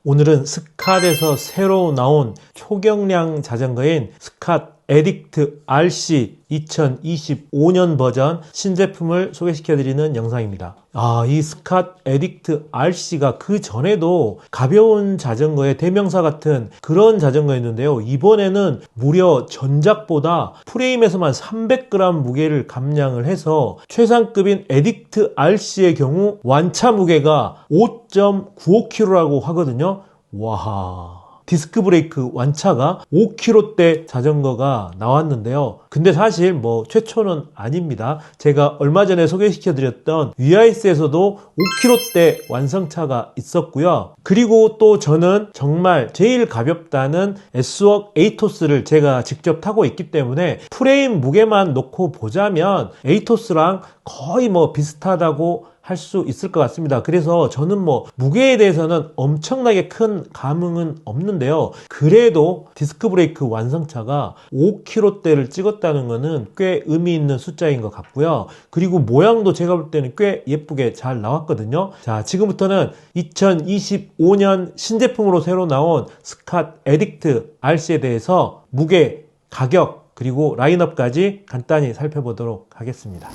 오늘은 스캇에서 새로 나온 초경량 자전거인 스캇 에딕트 RC 2025년 버전 신제품을 소개시켜드리는 영상입니다. 이 스캇 에딕트 RC가 그 전에도 가벼운 자전거의 대명사 같은 그런 자전거였는데요. 이번에는 무려 전작보다 프레임에서만 300g 무게를 감량을 해서 최상급인 에딕트 RC의 경우 완차 무게가 5.95kg라고 하거든요. 와, 디스크 브레이크 완차가 5kg대 자전거가 나왔는데요. 근데 사실 최초는 아닙니다. 제가 얼마 전에 소개시켜드렸던 위아이스에서도 5kg대 완성차가 있었고요. 그리고 또 저는 정말 제일 가볍다는 S웍 에이토스를 제가 직접 타고 있기 때문에 프레임 무게만 놓고 보자면 에이토스랑 거의 비슷하다고 할 수 있을 것 같습니다. 그래서 저는 무게에 대해서는 엄청나게 큰 감흥은 없는데요. 그래도 디스크 브레이크 완성차가 5kg대를 찍었다는 것은 꽤 의미 있는 숫자인 것 같고요. 그리고 모양도 제가 볼 때는 꽤 예쁘게 잘 나왔거든요. 자, 지금부터는 2025년 신제품으로 새로 나온 스캇 에딕트 RC에 대해서 무게, 가격, 그리고 라인업까지 간단히 살펴보도록 하겠습니다.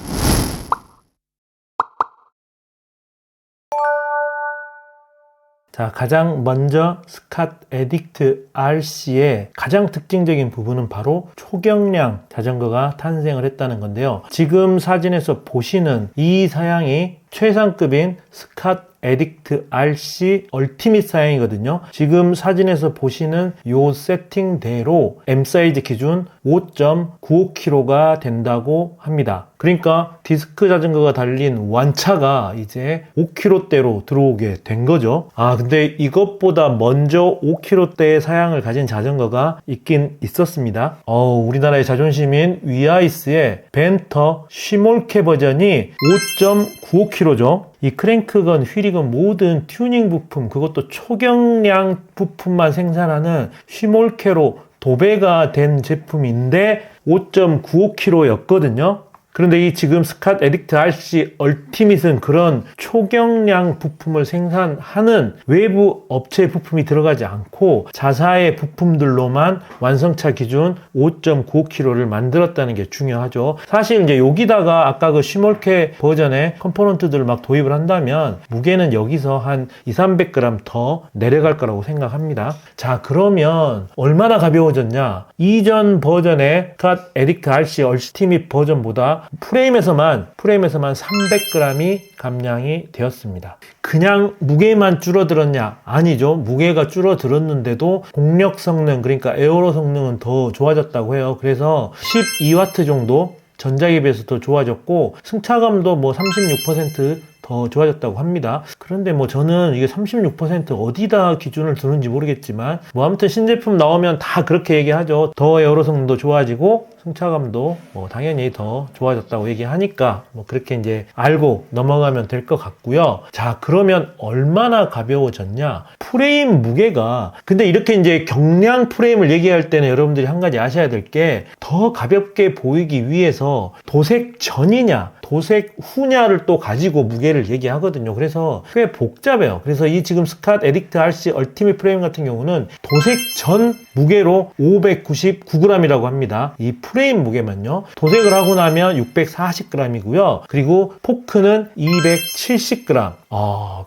자, 가장 먼저 스캇 에딕트 RC의 가장 특징적인 부분은 바로 초경량 자전거가 탄생을 했다는 건데요. 지금 사진에서 보시는 이 사양이 최상급인 스캇 에딕트 RC 얼티밋 사양이거든요. 지금 사진에서 보시는 이 세팅대로 M 사이즈 기준 5.95kg가 된다고 합니다. 그러니까 디스크 자전거가 달린 완차가 이제 5kg대로 들어오게 된 거죠. 근데 이것보다 먼저 5kg대의 사양을 가진 자전거가 있긴 있었습니다. 우리나라의 자존심인 위아이스의 벤터 쉬몰케 버전이 5.95kg죠. 이 크랭크건, 휠이건 모든 튜닝 부품, 그것도 초경량 부품만 생산하는 쉬몰케로 도배가 된 제품인데 5.95kg였거든요. 그런데 이 지금 스캇 에딕트 RC 얼티밋은 그런 초경량 부품을 생산하는 외부 업체 부품이 들어가지 않고 자사의 부품들로만 완성차 기준 5.95kg를 만들었다는 게 중요하죠. 사실 이제 여기다가 아까 그 쉬몰케 버전의 컴포넌트들을 막 도입을 한다면 무게는 여기서 한 200-300g 더 내려갈 거라고 생각합니다. 자, 그러면 얼마나 가벼워졌냐? 이전 버전의 스캇 에딕트 RC 얼티밋 버전보다 프레임에서만 300g이 감량이 되었습니다. 그냥 무게만 줄어들었냐? 아니죠. 무게가 줄어들었는데도 공력 성능, 그러니까 에어로 성능은 더 좋아졌다고 해요. 그래서 12W 정도 전작에 비해서 더 좋아졌고 승차감도 36% 더 좋아졌다고 합니다. 그런데 저는 이게 36% 어디다 기준을 두는지 모르겠지만 아무튼 신제품 나오면 다 그렇게 얘기하죠. 더 에어로 성능도 좋아지고 승차감도 당연히 더 좋아졌다고 얘기하니까 그렇게 이제 알고 넘어가면 될 것 같고요. 자, 그러면 얼마나 가벼워졌냐? 프레임 무게가, 근데 이렇게 이제 경량 프레임을 얘기할 때는 여러분들이 한 가지 아셔야 될 게 더 가볍게 보이기 위해서 도색 전이냐 도색 후냐를 또 가지고 무게를 얘기하거든요. 그래서 꽤 복잡해요. 그래서 이 지금 스캇 에딕트 RC 얼티밋 프레임 같은 경우는 도색 전 무게로 599g이라고 합니다. 이 프레임 무게만요. 도색을 하고 나면 640g이고요. 그리고 포크는 270g.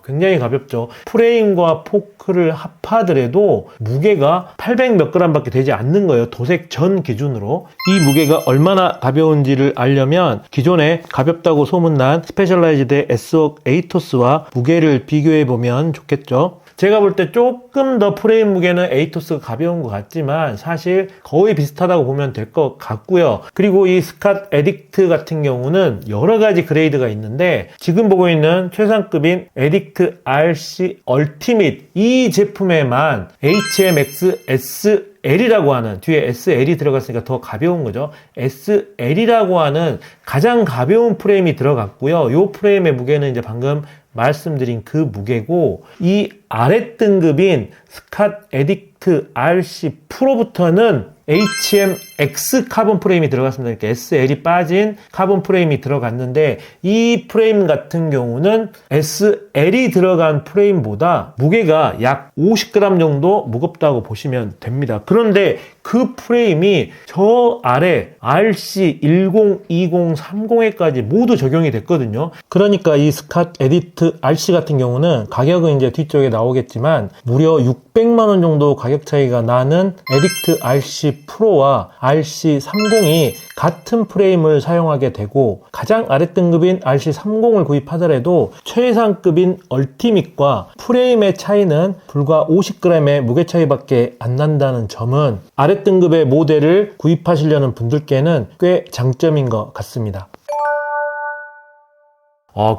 굉장히 가볍죠. 프레임과 포크를 합하더라도 무게가 800 몇 g 밖에 되지 않는 거예요. 도색 전 기준으로. 이 무게가 얼마나 가벼운지를 알려면 기존에 가볍다고 소문난 스페셜라이즈드 S웍 에이토스와 무게를 비교해보면 좋겠죠. 제가 볼 때 조금 더 프레임 무게는 에이토스가 가벼운 것 같지만 사실 거의 비슷하다고 보면 될 것 같고요. 그리고 이 스캇 에딕트 같은 경우는 여러 가지 그레이드가 있는데 지금 보고 있는 최상급인 에딕트 RC 얼티밋 이 제품에만 HMX SL이라고 하는, 뒤에 SL이 들어갔으니까 더 가벼운 거죠. SL이라고 하는 가장 가벼운 프레임이 들어갔고요. 이 프레임의 무게는 이제 방금 말씀드린 그 무게고, 이 아래 등급인 스캇 에딕트 RC 프로부터는 HM X 카본 프레임이 들어갔습니다. 그러니까 SL이 빠진 카본 프레임이 들어갔는데 이 프레임 같은 경우는 SL이 들어간 프레임보다 무게가 약 50g 정도 무겁다고 보시면 됩니다. 그런데 그 프레임이 저 아래 RC10, 20, 30에까지 모두 적용이 됐거든요. 그러니까 이 스캇 에디트 RC 같은 경우는 가격은 이제 뒤쪽에 나오겠지만 무려 600만 원 정도 가격 차이가 나는 에디트 RC 프로와 RC30이 같은 프레임을 사용하게 되고 가장 아랫등급인 RC30을 구입하더라도 최상급인 얼티밋과 프레임의 차이는 불과 50g의 무게 차이밖에 안 난다는 점은 아랫등급의 모델을 구입하시려는 분들께는 꽤 장점인 것 같습니다.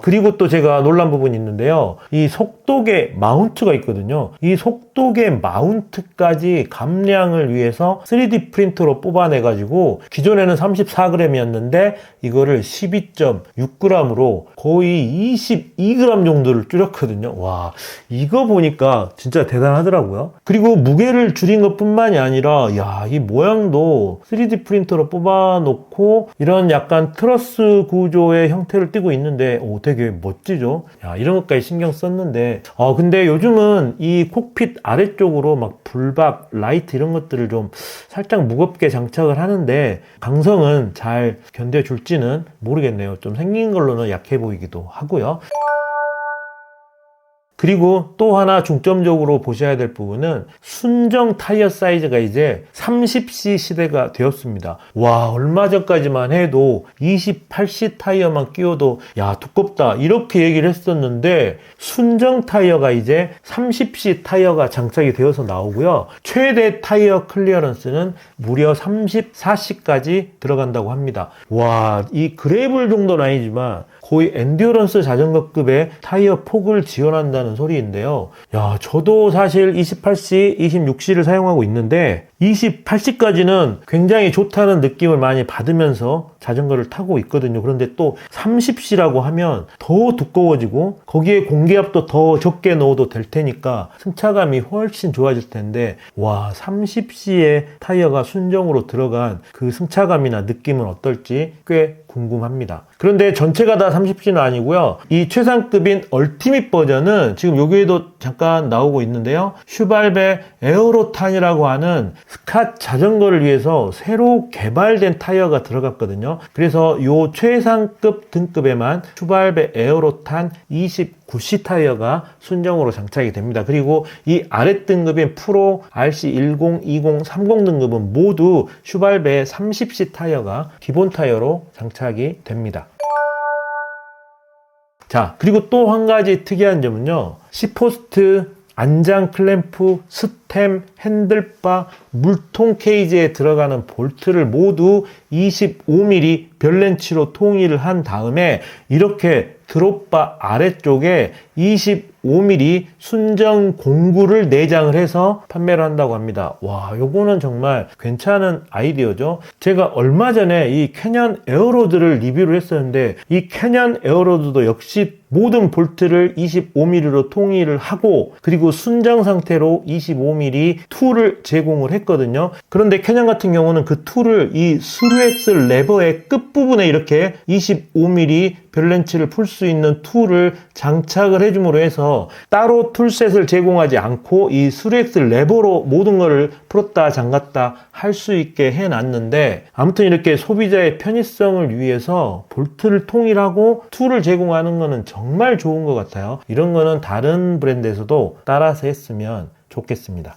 그리고 또 제가 놀란 부분이 있는데요. 이 속도계 마운트가 있거든요. 이 속도계 마운트까지 감량을 위해서 3D 프린터로 뽑아내가지고 기존에는 34g이었는데 이거를 12.6g으로 거의 22g 정도를 줄였거든요. 와, 이거 보니까 진짜 대단하더라고요. 그리고 무게를 줄인 것 뿐만이 아니라 이 모양도 3D 프린터로 뽑아놓고 이런 약간 트러스 구조의 형태를 띠고 있는데 되게 멋지죠? 이런 것까지 신경 썼는데 근데 요즘은 이 콕핏 아래쪽으로 막 불박, 라이트 이런 것들을 좀 살짝 무겁게 장착을 하는데 강성은 잘 견뎌줄지는 모르겠네요. 좀 생긴 걸로는 약해 보이기도 하고요. 그리고 또 하나 중점적으로 보셔야 될 부분은 순정 타이어 사이즈가 이제 30C 시대가 되었습니다. 와, 얼마 전까지만 해도 28C 타이어만 끼워도 두껍다 이렇게 얘기를 했었는데 순정 타이어가 이제 30C 타이어가 장착이 되어서 나오고요. 최대 타이어 클리어런스는 무려 34C까지 들어간다고 합니다. 와, 이 그래블 정도는 아니지만 거의 엔듀어런스 자전거급의 타이어 폭을 지원한다는 소리인데요. 저도 사실 28C, 26C를 사용하고 있는데 28C까지는 굉장히 좋다는 느낌을 많이 받으면서 자전거를 타고 있거든요. 그런데 또 30C라고 하면 더 두꺼워지고 거기에 공기압도 더 적게 넣어도 될 테니까 승차감이 훨씬 좋아질 텐데 30C의 타이어가 순정으로 들어간 그 승차감이나 느낌은 어떨지 꽤 궁금합니다. 그런데 전체가 다 30C는 아니고요. 이 최상급인 얼티밋 버전은 지금 여기에도 잠깐 나오고 있는데요. 슈발베 에어로탄이라고 하는 스캇 자전거를 위해서 새로 개발된 타이어가 들어갔거든요. 그래서 이 최상급 등급에만 슈발베 에어로탄 29C 타이어가 순정으로 장착이 됩니다. 그리고 이 아래 등급인 프로, RC10, 20, 30 등급은 모두 슈발베 30C 타이어가 기본 타이어로 장착이 됩니다. 자, 그리고 또 한 가지 특이한 점은요. 시포스트, 안장 클램프, 스템, 핸들바, 물통 케이지에 들어가는 볼트를 모두 25mm 별렌치로 통일을 한 다음에 이렇게 드롭바 아래쪽에 25mm 순정 공구를 내장을 해서 판매를 한다고 합니다. 와, 요거는 정말 괜찮은 아이디어죠. 제가 얼마 전에 이 캐년 에어로드를 리뷰를 했었는데 이 캐년 에어로드도 역시 모든 볼트를 25mm로 통일을 하고 그리고 순정 상태로 25mm 툴을 제공을 했거든요. 그런데 캐년 같은 경우는 그 툴을 이 스루엑슬 레버의 끝부분에 이렇게 25mm 별렌치를 풀 수 있는 툴을 장착을 해줌으로 해서 따로 툴셋을 제공하지 않고 이 스루엑슬 레버로 모든 것을 풀었다 잠갔다 할 수 있게 해놨는데 아무튼 이렇게 소비자의 편의성을 위해서 볼트를 통일하고 툴을 제공하는 거는 정말 좋은 것 같아요. 이런 거는 다른 브랜드에서도 따라서 했으면 좋겠습니다.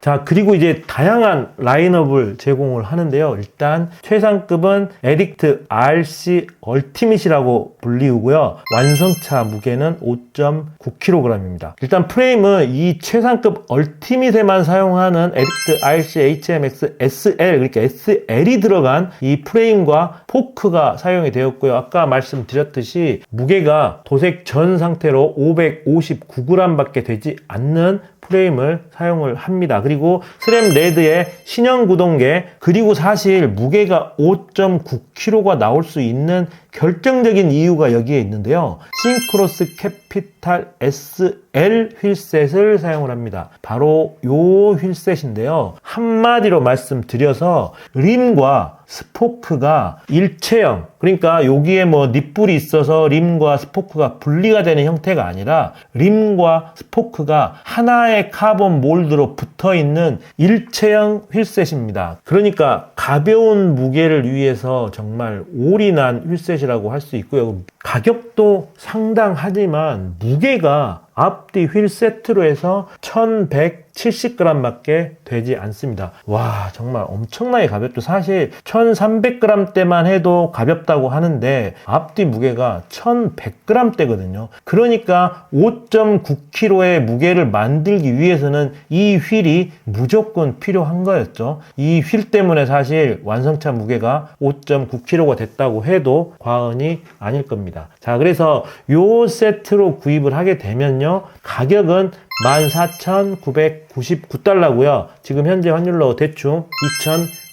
자, 그리고 이제 다양한 라인업을 제공을 하는데요. 일단 최상급은 에딕트 RC 얼티밋이라고 불리우고요. 완성차 무게는 5.9kg입니다. 일단 프레임은 이 최상급 얼티밋에만 사용하는 에딕트 RC HMX SL, 그러니까 SL이 들어간 이 프레임과 포크가 사용이 되었고요. 아까 말씀드렸듯이 무게가 도색 전 상태로 559g 밖에 되지 않는 프레임을 사용을 합니다. 그리고 스램 레드의 신형 구동계, 그리고 사실 무게가 5.9kg가 나올 수 있는 결정적인 이유가 여기에 있는데요. 싱크로스 캐피탈 SL 휠셋을 사용을 합니다. 바로 요 휠셋인데요. 한마디로 말씀드려서 림과 스포크가 일체형, 그러니까 여기에 뭐 닛불이 있어서 림과 스포크가 분리가 되는 형태가 아니라 림과 스포크가 하나의 카본 몰드로 붙어 있는 일체형 휠셋입니다. 그러니까 가벼운 무게를 위해서 정말 올인한 휠셋이라고 할 수 있고요. 가격도 상당하지만 무게가 앞뒤 휠 세트로 해서 1170g 밖에 되지 않습니다. 와, 정말 엄청나게 가볍죠. 사실 1300g대만 해도 가볍다고 하는데 앞뒤 무게가 1100g대거든요. 그러니까 5.9kg의 무게를 만들기 위해서는 이 휠이 무조건 필요한 거였죠. 이 휠 때문에 사실 완성차 무게가 5.9kg가 됐다고 해도 과언이 아닐 겁니다. 자, 그래서 요 세트로 구입을 하게 되면요, 가격은 14,999달러고요. 지금 현재 환율로 대충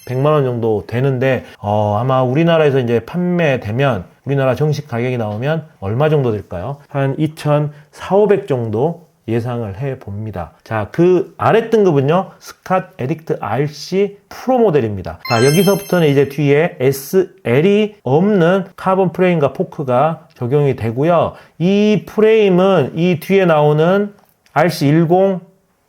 2,100만원 정도 되는데 아마 우리나라에서 이제 판매되면, 우리나라 정식 가격이 나오면 얼마 정도 될까요? 한 2,400, 500 정도 예상을 해봅니다. 자, 그 아래 등급은요, 스캇 에딕트 RC 프로 모델입니다. 자, 여기서부터는 이제 뒤에 SL이 없는 카본 프레임과 포크가 적용이 되고요. 이 프레임은 이 뒤에 나오는 RC10,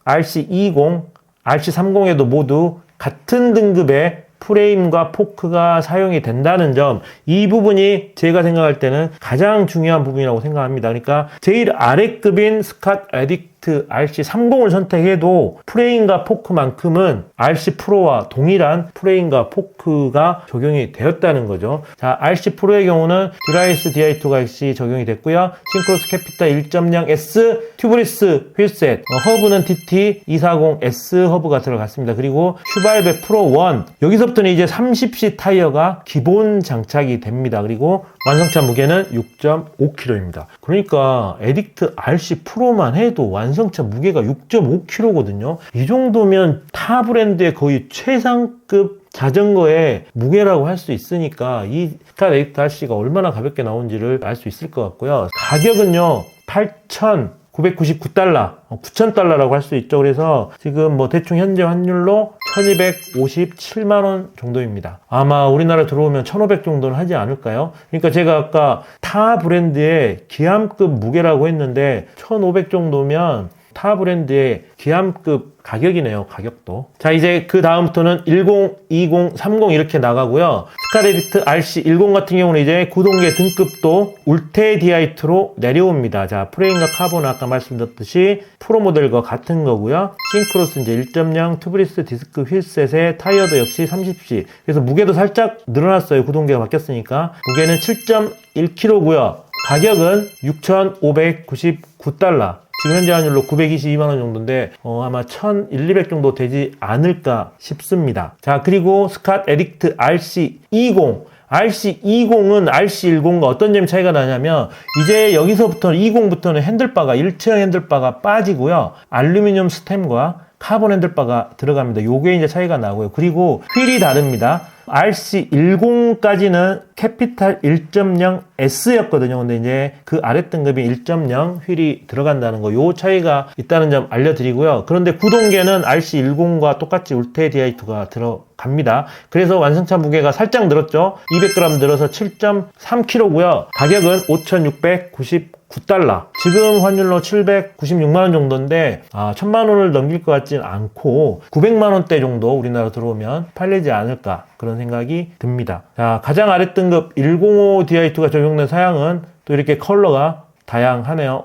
RC20, RC30에도 모두 같은 등급의 프레임과 포크가 사용이 된다는 점, 이 부분이 제가 생각할 때는 가장 중요한 부분이라고 생각합니다. 그러니까 제일 아래급인 스캇 에딕트 RC30을 선택해도 프레임과 포크만큼은 RC 프로와 동일한 프레임과 포크가 적용이 되었다는 거죠. 자, RC 프로의 경우는 듀라이스 DI2가 역시 적용이 됐고요. 싱크로스 캐피탈 1.0S 튜브리스 휠셋, 허브는 TT240S 허브가 들어갔습니다. 그리고 슈발베 프로 1, 여기서부터는 이제 30C 타이어가 기본 장착이 됩니다. 그리고 완성차 무게는 6.5kg입니다. 그러니까 에딕트 RC 프로만 해도 완성차 무게가 6.5kg거든요. 이 정도면 타 브랜드의 거의 최상급 자전거의 무게라고 할 수 있으니까 이 스캇 에딕트 RC가 얼마나 가볍게 나온지를 알 수 있을 것 같고요. 가격은요, 8,999달러, 9,000달러라고 할 수 있죠. 그래서 지금 뭐 대충 현재 환율로 1,257만원 정도입니다. 아마 우리나라 들어오면 1,500 정도는 하지 않을까요? 그러니까 제가 아까 타 브랜드의 기함급 무게라고 했는데 1,500 정도면 타 브랜드의 기함급 가격이네요. 가격도. 자, 이제 그 다음부터는 10, 20, 30 이렇게 나가고요. 스캇 에딕트 RC10 같은 경우는 이제 구동계 등급도 울테 DI2로 내려옵니다. 자, 프레임과 카본 아까 말씀드렸듯이 프로 모델과 같은 거고요. 싱크로스 이제 1.0 튜브리스 디스크 휠셋의 타이어도 역시 30C. 그래서 무게도 살짝 늘어났어요. 구동계가 바뀌었으니까. 무게는 7.1kg고요. 가격은 6,599달러. 지금 현재 환율로 922만원 정도인데 아마 1,200 정도 되지 않을까 싶습니다. 자, 그리고 스캇 에딕트 RC20. RC20은 RC10과 어떤 점이 차이가 나냐면, 이제 여기서부터는 20부터는 핸들바가 일체형 핸들바가 빠지고요. 알루미늄 스템과 카본 핸들바가 들어갑니다. 요게 이제 차이가 나고요. 그리고 휠이 다릅니다. RC10까지는 캐피탈 1.0S였거든요. 근데 이제 그 아래 등급이 1.0 휠이 들어간다는 거, 요 차이가 있다는 점 알려드리고요. 그런데 구동계는 RC10과 똑같이 울테 DI2가 들어갑니다. 그래서 완성차 무게가 살짝 늘었죠. 200g 늘어서 7.3kg고요. 가격은 5,699달러. 지금 환율로 796만원 정도인데 1,000만원을 넘길 것 같진 않고 900만원대 정도 우리나라 들어오면 팔리지 않을까, 그런 생각이 듭니다. 자, 가장 아래 등급 105 DI2가 적용된 사양은 또 이렇게 컬러가 다양하네요.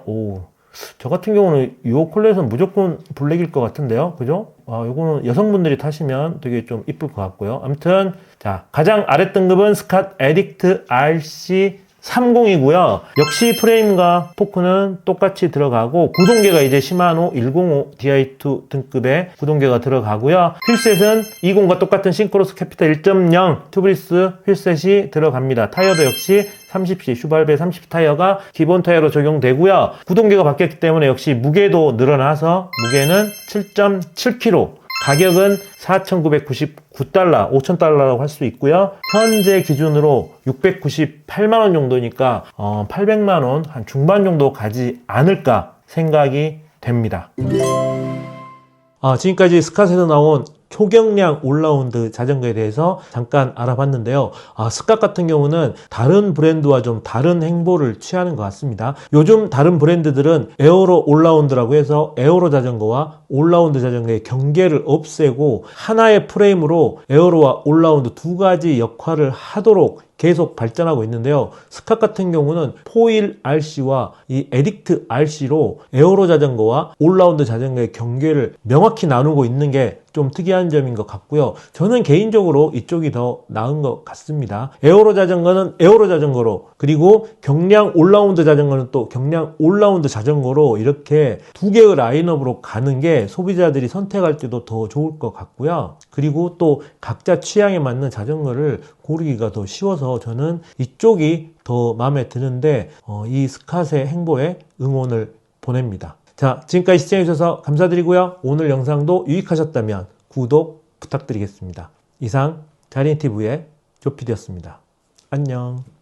저 같은 경우는 이 컬러에서는 무조건 블랙일 것 같은데요. 그죠? 요거는 여성분들이 타시면 되게 좀 이쁠 것 같고요. 아무튼, 자, 가장 아래 등급은 스캇 에딕트 RC30이고요. 역시 프레임과 포크는 똑같이 들어가고, 구동계가 이제 시마노 105 DI2 등급의 구동계가 들어가고요. 휠셋은 20과 똑같은 싱크로스 캐피탈 1.0 튜브리스 휠셋이 들어갑니다. 타이어도 역시 30C 슈발베 30 타이어가 기본 타이어로 적용되고요. 구동계가 바뀌었기 때문에 역시 무게도 늘어나서 무게는 7.7kg, 가격은 4,999달러, 5,000달러라고 할 수 있고요. 현재 기준으로 698만 원 정도니까 800만 원 한 중반 정도 가지 않을까 생각이 됩니다. 지금까지 스캇에서 나온 초경량 올라운드 자전거에 대해서 잠깐 알아봤는데요. 스캇 같은 경우는 다른 브랜드와 좀 다른 행보를 취하는 것 같습니다. 요즘 다른 브랜드들은 에어로 올라운드라고 해서 에어로 자전거와 올라운드 자전거의 경계를 없애고 하나의 프레임으로 에어로와 올라운드 두 가지 역할을 하도록 계속 발전하고 있는데요. 스캇 같은 경우는 포일 RC와 이 에딕트 RC로 에어로 자전거와 올라운드 자전거의 경계를 명확히 나누고 있는 게 좀 특이한 점인 것 같고요. 저는 개인적으로 이쪽이 더 나은 것 같습니다. 에어로 자전거는 에어로 자전거로, 그리고 경량 올라운드 자전거는 또 경량 올라운드 자전거로 이렇게 두 개의 라인업으로 가는 게 소비자들이 선택할 때도 더 좋을 것 같고요. 그리고 또 각자 취향에 맞는 자전거를 고르기가 더 쉬워서 저는 이쪽이 더 마음에 드는데 이 스캇의 행보에 응원을 보냅니다. 자, 지금까지 시청해주셔서 감사드리고요. 오늘 영상도 유익하셨다면 구독 부탁드리겠습니다. 이상 자린TV의 조피디였습니다. 안녕.